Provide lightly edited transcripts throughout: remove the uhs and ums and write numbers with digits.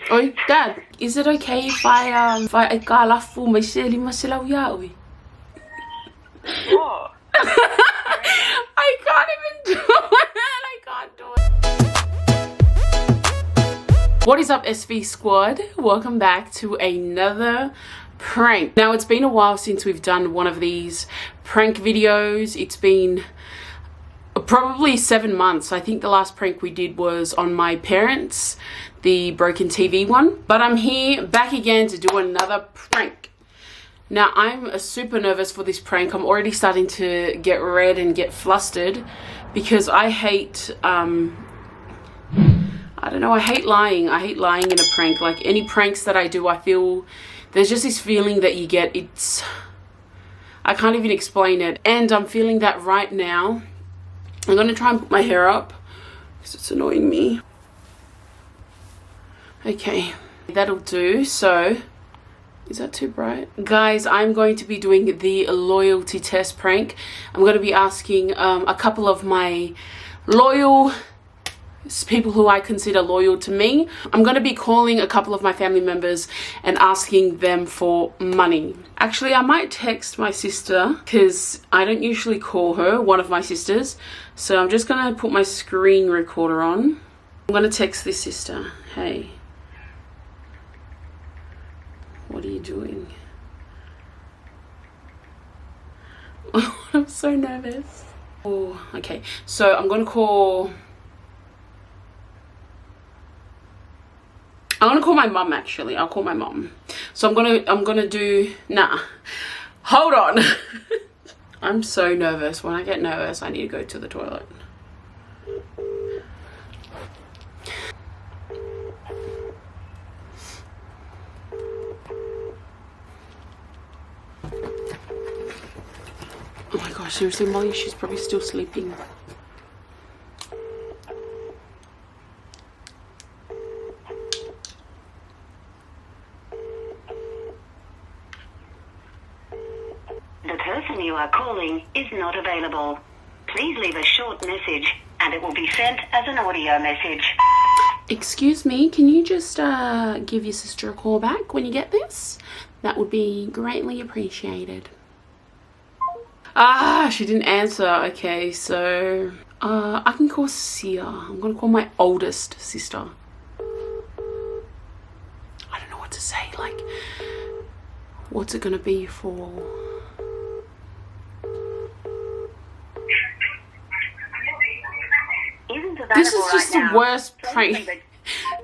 Oi, Dad, is it okay if I ikalafu may sili masilaw yaoi? What? I can't even do it. I can't do it. What is up, SV squad? Welcome back to another prank. Now, it's been a while since we've done one of these prank videos. It's been probably 7 months. I think the last prank we did was on my parents, the broken TV one. But I'm here back again to do another prank. Now, I'm super nervous for this prank. I'm already starting to get red and get flustered because I hate, I don't know, I hate lying. I hate lying in a prank. Like, any pranks that I do, I feel there's just this feeling that you get. I can't even explain it. And I'm feeling that right now. I'm going to try and put my hair up because it's annoying me. Okay, that'll do. So, is that too bright? Guys, I'm going to be doing the loyalty test prank. I'm going to be asking a couple of my loyal people who I consider loyal to me. I'm going to be calling a couple of my family members and asking them for money. Actually, I might text my sister because I don't usually call her, one of my sisters. So I'm just going to put my screen recorder on. I'm going to text this sister. Hey, what are you doing? I'm so nervous. Oh, okay. So I'm going to call... I'm gonna call my mum. Actually, I'll call my mum. So I'm gonna do, nah, hold on. I'm so nervous. When I get nervous, I need to go to the toilet. Oh my gosh, seriously, Molly, she's probably still sleeping. The person you are calling is not available. Please leave a short message and it will be sent as an audio message. Excuse me, can you just give your sister a call back when you get this? That would be greatly appreciated. Ah, she didn't answer. Okay, so I can call Sia. I'm gonna call my oldest sister. I don't know what to say. Like, what's it gonna be for? This is just the worst prank.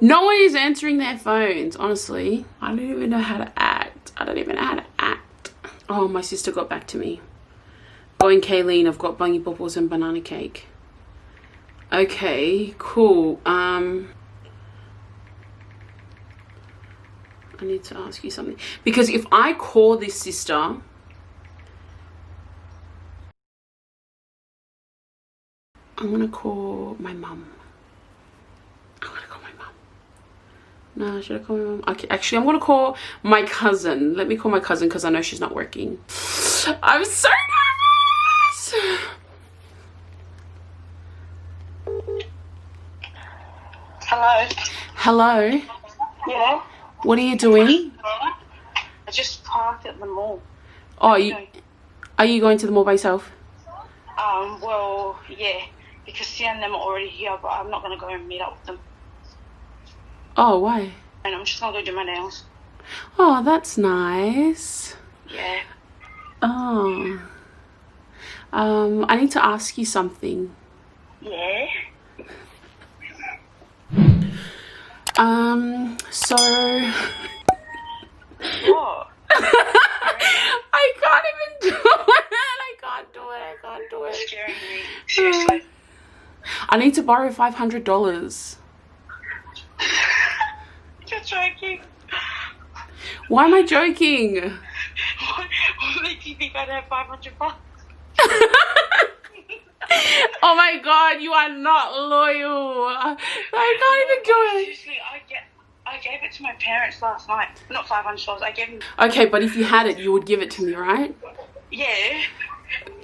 No one is answering their phones, honestly. I don't even know how to act. I don't even know how to act. Oh, my sister got back to me. Going Kayleen, I've got bungy bubbles and banana cake. Okay, cool. I need to ask you something. Because if I call this sister... I'm gonna call my mum. I'm gonna call my mum. No, should I call my mum? Okay, actually, I'm gonna call my cousin. Let me call my cousin because I know she's not working. I'm so nervous. Hello. Hello. Yeah. What are you doing? I just parked at the mall. Oh, are you going to the mall by yourself? Well, yeah. Because Sia and them are already here, but I'm not going to go and meet up with them. Oh, why? And I'm just going to go do my nails. Oh, that's nice. Yeah. Oh. I need to ask you something. Yeah? So... What? I can't even do it. I can't do it. It's scaring me. Seriously. I need to borrow $500. You're joking. Why am I joking? What makes you think I'd have 500 bucks? Oh my god, you are not loyal. I can't even do it. Seriously, I gave it to my parents last night. Not $500. I gave them... Okay, but if you had it, you would give it to me, right? Yeah.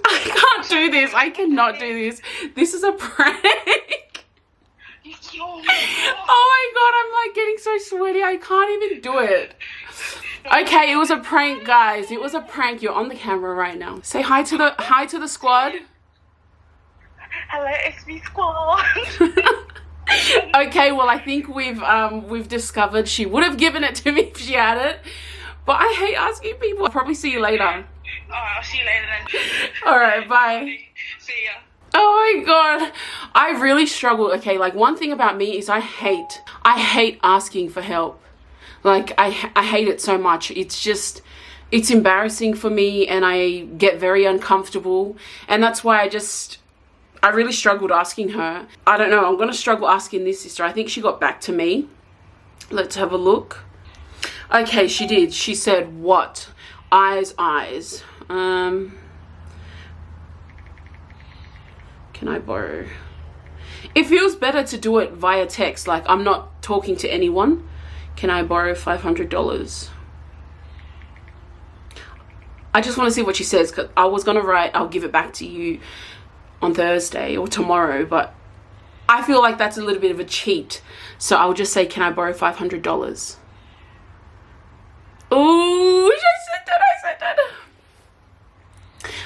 I can't do this. I cannot do this. This is a prank. You've Oh my god, I'm like getting so sweaty. I can't even do it. Okay, it was a prank, guys. It was a prank. You're on the camera right now. Say hi to the squad. Hello, XB squad. Okay, well I think we've discovered she would have given it to me if she had it. But I hate asking people. I'll probably see you later. Alright, I'll see you later then. Alright, bye. See ya. Oh my god, I really struggle. Okay, like one thing about me is I hate asking for help. Like I hate it so much. It's embarrassing for me and I get very uncomfortable, and that's why I really struggled asking her. I don't know, I'm gonna struggle asking this sister. I think she got back to me. Let's have a look. Okay, she did. She said, what? Eyes. Can I borrow? It feels better to do it via text, like I'm not talking to anyone. Can I borrow $500? I just want to see what she says, because I was gonna write I'll give it back to you on Thursday or tomorrow, but I feel like that's a little bit of a cheat, so I'll just say, can I borrow $500? Ooh, I said that.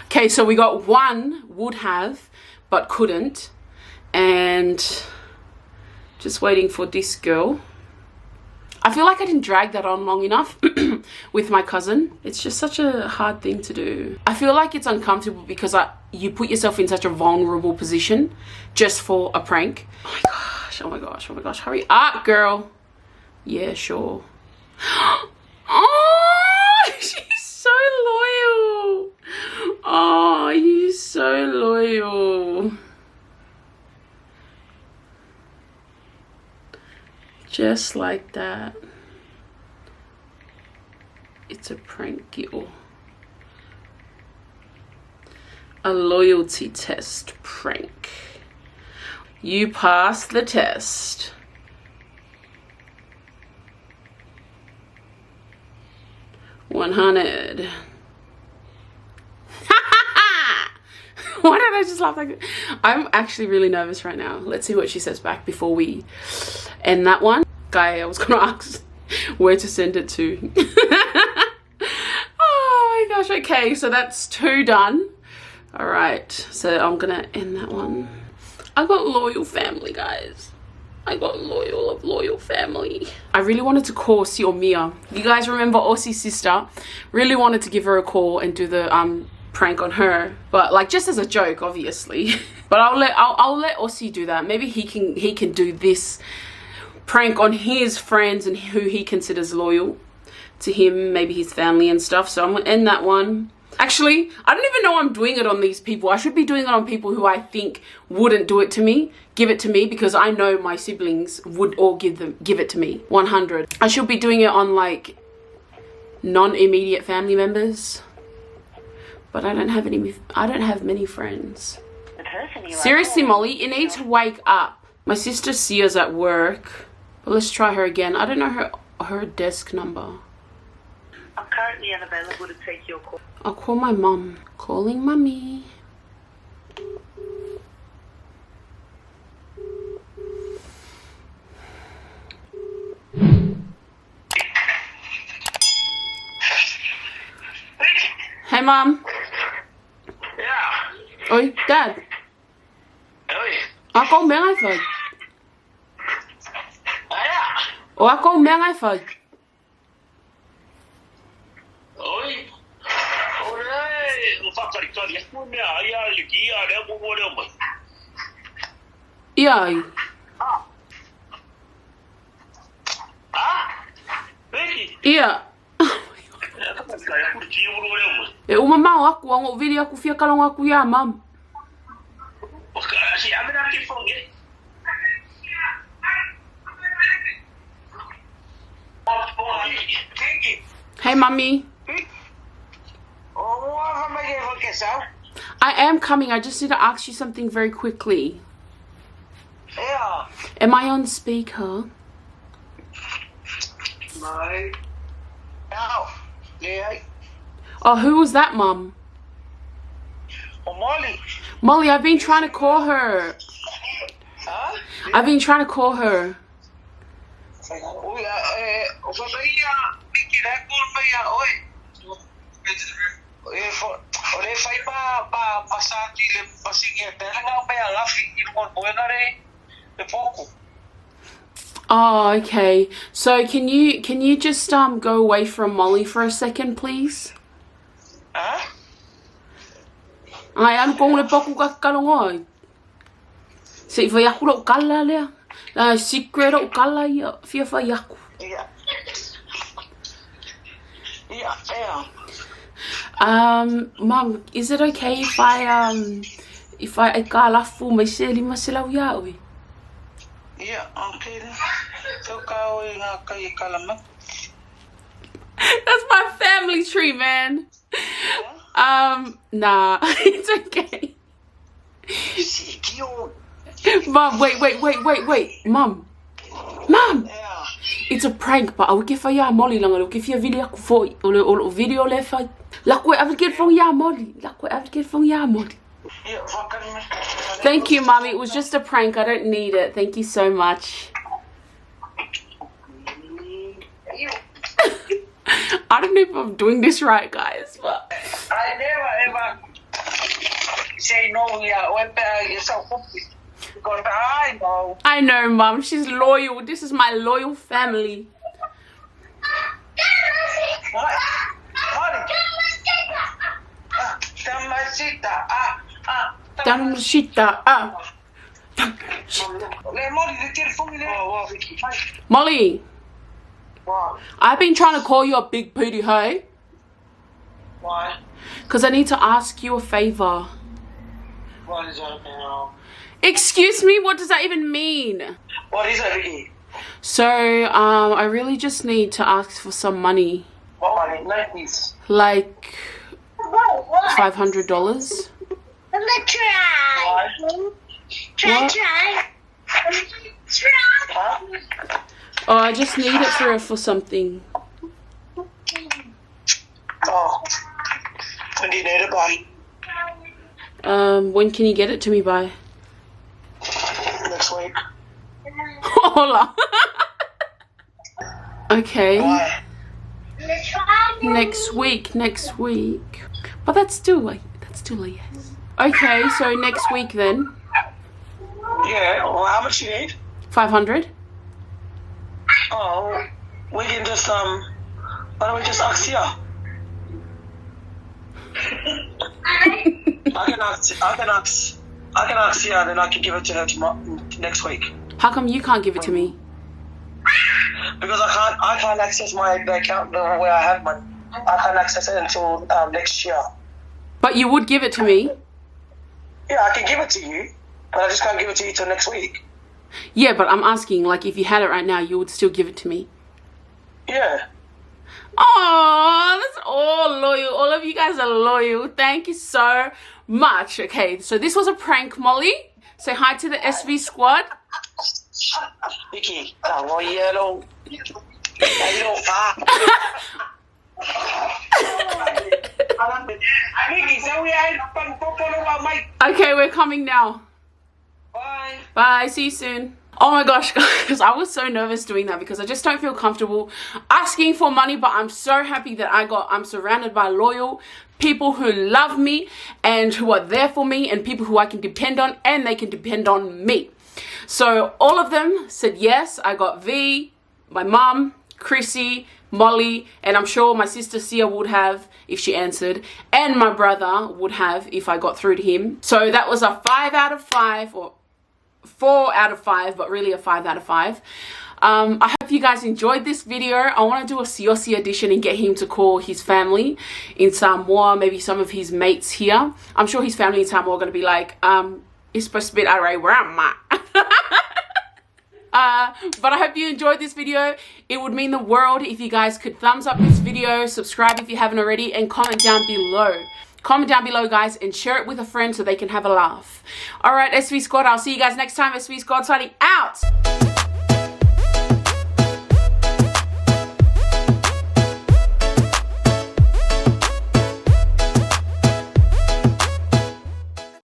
Okay, so we got one would have but couldn't, and just waiting for this girl. I feel like I didn't drag that on long enough with my cousin. It's just such a hard thing to do. I feel like it's uncomfortable because you put yourself in such a vulnerable position just for a prank. Oh my gosh, hurry up, girl. Yeah, sure. Oh, she's so loyal. Oh, you're so loyal. Just like that. It's a prank, girl. A loyalty test prank. You passed the test. $100. Why did I just laugh like that? I'm actually really nervous right now. Let's see what she says back before we end that one. Guy, I was gonna ask where to send it to. Oh my gosh. Okay, so that's 2 done. All right, so I'm gonna end that one. I got loyal family, guys. I got loyal family. I really wanted to call Siaosi. You guys remember Aussie's sister? Really wanted to give her a call and do the prank on her, but like just as a joke, obviously. But I'll let Aussie do that. Maybe he can do this prank on his friends and who he considers loyal to him, maybe his family and stuff. So I'm gonna end that one. Actually, I don't even know I'm doing it on these people. I should be doing it on people who I think wouldn't do it to me, give it to me, because I know my siblings would all give it to me. 100. I should be doing it on like non-immediate family members, but I don't have many friends. Seriously, Molly, you need to wake up. My sister Sia's at work, but let's try her again. I don't know her desk number. I'm currently unavailable to take your call. I'll call my mom. Calling mummy. Hey, Mom. Yeah. Oi, Dad. Oi. Ako mẹ ai phải. Yeah. Ủa, ako mẹ ai phải. Oi. Oi. Não faça isso ali. Não me aí aqui, eu vou morrer mais. E aí? Ah? Vem. Ia. E uma mau aku ang video aku fia kalong aku ya, Mam. Hey, Mummy. I am coming. I just need to ask you something very quickly. Yeah. Am I on speaker? No. No. Yeah. Oh, who was that, Mum? Oh, Molly. Molly, I've been trying to call her. Huh? I've been trying to call her. Oh, okay. So can you just go away from Molly for a second, please? Huh? I am going to boku ka kalongo. Se vai aku lo kala lea. La secret o kala ia fia vai aku. Yeah. Yeah. Mum, is it okay if I kalafu mai se lima se lau ia oi? Yeah, okay then. So That's my family tree, man. Nah, it's okay. Mom, wait. Mom. Yeah. It's a prank, but I'll give ya Molly lang. I'll give you a video for or video left. Like what I'll get from ya Molly. Yeah, Thank you, Mommy. It was just a prank. I don't need it. Thank you so much. I don't know if I'm doing this right, guys, but I never ever say no. Yeah, when yourself because I know. I know, Mom. She's loyal. This is my loyal family. What? Molly, What? I've been trying to call you a big booty, hey? Why? Because I need to ask you a favor. What is that now? Excuse me? What does that even mean? What is that again? So, I really just need to ask for some money. What money? Like this. Like $500. Let me try. Why? Try. Huh? Oh, I just need it for something. Oh. When do you need it by? When can you get it to me by? Next week. Hola. Okay. Why? Next week. But that's still a yes. Okay, so next week then. Yeah, well, how much you need? 500. Oh, we can just, why don't we just ask you? I can ask you, and then I can give it to her next week. How come you can't give it to me? Because I can't access the account where I have money. I can't access it until next year. But you would give it to me. Yeah, I can give it to you, but I just can't give it to you till next week. Yeah, but I'm asking, like, if you had it right now, you would still give it to me. Yeah. Oh, that's all loyal. All of you guys are loyal. Thank you so much. Okay, so this was a prank, Molly. Say hi to the SV squad. Vicky, yellow. Okay, we're coming now. Bye. Bye, see you soon. Oh my gosh, guys, I was so nervous doing that because I just don't feel comfortable asking for money, but I'm so happy that I'm surrounded by loyal people who love me and who are there for me and people who I can depend on and they can depend on me. So all of them said yes. I got V, my mom, Chrissy, Molly, and I'm sure my sister Sia would have if she answered, and my brother would have if I got through to him. So that was a 5 out of 5, or 4 out of 5, but really a 5 out of 5. I hope you guys enjoyed this video. I want to do a Siaosi edition and get him to call his family in Samoa, maybe some of his mates here. I'm sure his family in Samoa are going to be like, it's supposed to be alright, where am I? But I hope you enjoyed this video. It would mean the world if you guys could thumbs up this video, subscribe if you haven't already, and comment down below. Comment down below, guys, and share it with a friend so they can have a laugh. Alright, SV Squad, I'll see you guys next time. SV Squad signing out.